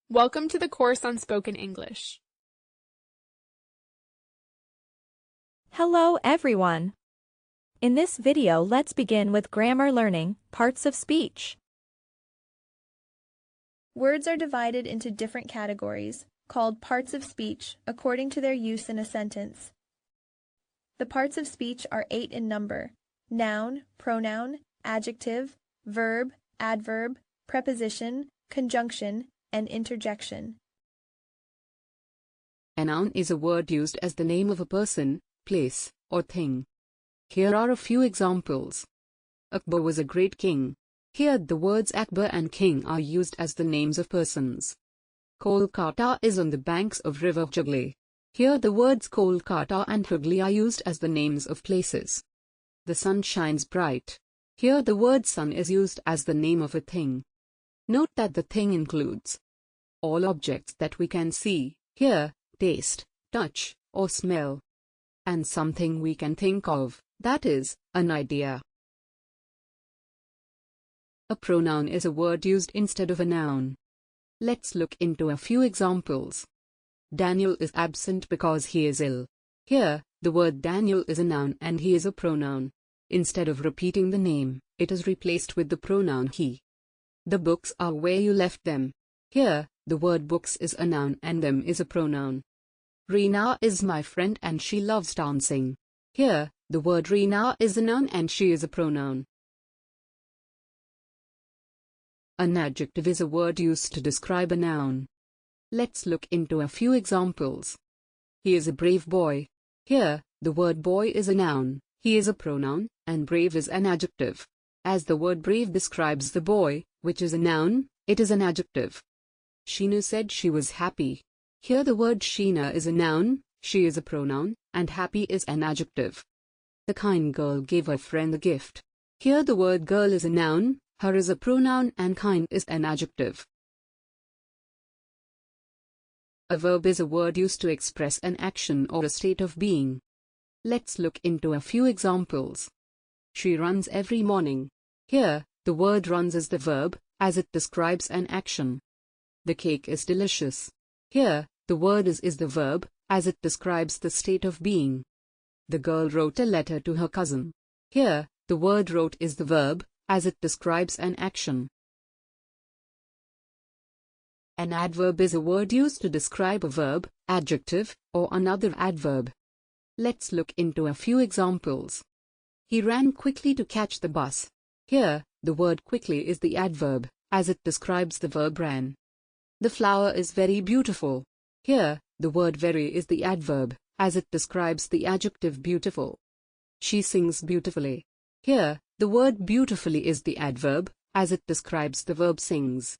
Welcome to the course on spoken English. Hello everyone! In this video, let's begin with grammar learning, parts of speech. Words are divided into different categories, called parts of speech, according to their use in a sentence. The parts of speech are 8 in number: noun, pronoun, adjective, verb, adverb, preposition, conjunction, and interjection. A noun is a word used as the name of a person, place, or thing. Here are a few examples. Akbar was a great king. Here the words Akbar and king are used as the names of persons. Kolkata is on the banks of river Hooghly. Here the words Kolkata and Hooghly are used as the names of places. The sun shines bright. Here the word sun is used as the name of a thing. Note that the thing includes all objects that we can see, hear, taste, touch, or smell, and something we can think of, that is, an idea. A pronoun is a word used instead of a noun. Let's look into a few examples. Daniel is absent because he is ill. Here, the word Daniel is a noun and he is a pronoun. Instead of repeating the name, it is replaced with the pronoun he. The books are where you left them. Here, the word books is a noun and them is a pronoun. Reena is my friend and she loves dancing. Here, the word Reena is a noun and she is a pronoun. An adjective is a word used to describe a noun. Let's look into a few examples. He is a brave boy. Here, the word boy is a noun, he is a pronoun, and brave is an adjective. As the word brave describes the boy, which is a noun, it is an adjective. Sheena said she was happy. Here the word Sheena is a noun, she is a pronoun, and happy is an adjective. The kind girl gave her friend a gift. Here the word girl is a noun, her is a pronoun, and kind is an adjective. A verb is a word used to express an action or a state of being. Let's look into a few examples. She runs every morning. Here, the word runs is the verb, as it describes an action. The cake is delicious. Here, the word is the verb, as it describes the state of being. The girl wrote a letter to her cousin. Here, the word wrote is the verb, as it describes an action. An adverb is a word used to describe a verb, adjective, or another adverb. Let's look into a few examples. He ran quickly to catch the bus. Here, the word quickly is the adverb, as it describes the verb ran. The flower is very beautiful. Here, the word very is the adverb, as it describes the adjective beautiful. She sings beautifully. Here, the word beautifully is the adverb, as it describes the verb sings.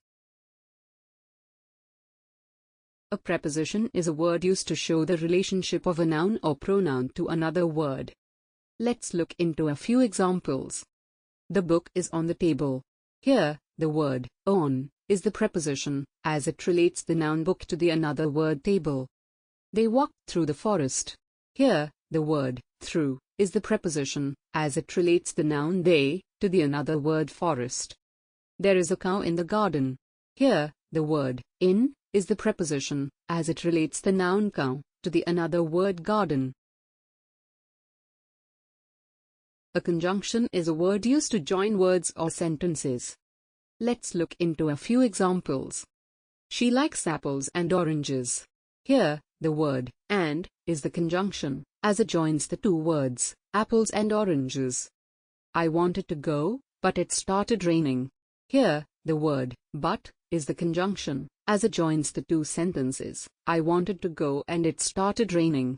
A preposition is a word used to show the relationship of a noun or pronoun to another word. Let's look into a few examples. The book is on the table. Here, the word on is the preposition, as it relates the noun book to the another word table. They walked through the forest. Here, the word through is the preposition, as it relates the noun they to the another word forest. There is a cow in the garden. Here, the word in is the preposition, as it relates the noun cow to the another word garden. A conjunction is a word used to join words or sentences. Let's look into a few examples. She likes apples and oranges. Here, the word and is the conjunction, as it joins the two words, apples and oranges. I wanted to go, but it started raining. Here, the word but is the conjunction, as it joins the two sentences, I wanted to go and it started raining.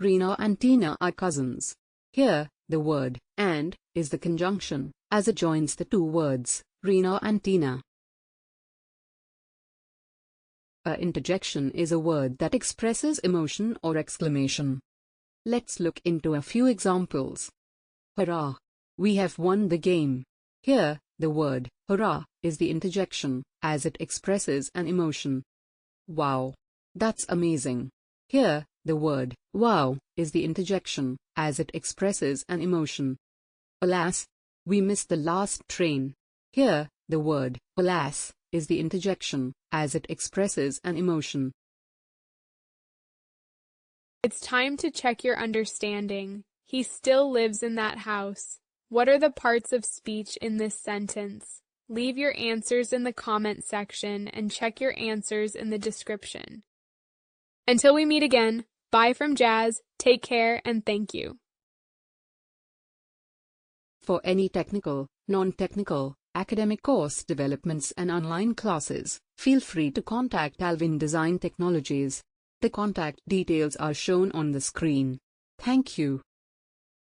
Reena and Tina are cousins. Here, the word and is the conjunction, as it joins the two words, Reena and Tina. A interjection is a word that expresses emotion or exclamation. Let's look into a few examples. Hurrah! We have won the game. Here, the word hurrah is the interjection, as it expresses an emotion. Wow! That's amazing. Here, the word wow is the interjection, as it expresses an emotion. Alas! We missed the last train. Here, the word alas is the interjection, as it expresses an emotion. It's time to check your understanding. He still lives in that house. What are the parts of speech in this sentence? Leave your answers in the comment section and check your answers in the description. Until we meet again, bye from Jazz, take care, and thank you. For any technical, non-technical, academic course developments and online classes, feel free to contact Alvin Design Technologies. The contact details are shown on the screen. Thank you.